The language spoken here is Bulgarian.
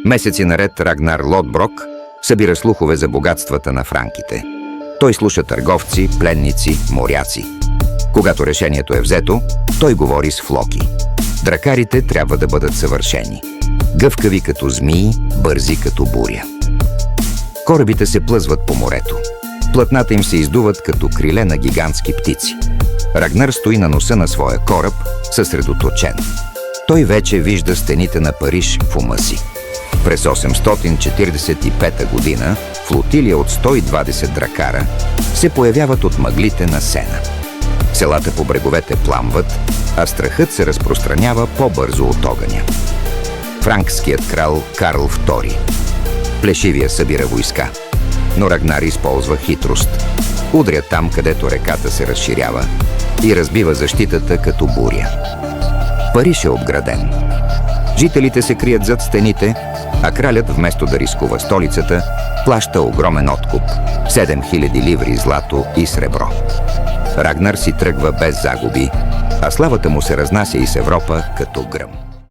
Месеци наред Рагнар Лодброк събира слухове за богатствата на франките. Той слуша търговци, пленници, моряци. Когато решението е взето, той говори с Флоки. Дракарите трябва да бъдат съвършени. Гъвкави като змии, бързи като буря. Корабите се плъзват по морето. Платната им се издуват като криле на гигантски птици. Рагнар стои на носа на своя кораб, съсредоточен. Той вече вижда стените на Париж в ума си. През 845 година флотилия от 120 дракара се появяват от мъглите на Сена. Селата по бреговете пламват, а страхът се разпространява по-бързо от огъня. Франкският крал Карл II. Плешивия събира войска, но Рагнар използва хитрост. Удря там, където реката се разширява и разбива защитата като буря. Париж е обграден. Жителите се крият зад стените, а кралят, вместо да рискува столицата, плаща огромен откуп – 7000 ливри злато и сребро. Рагнар си тръгва без загуби, а славата му се разнася из Европа като гръм.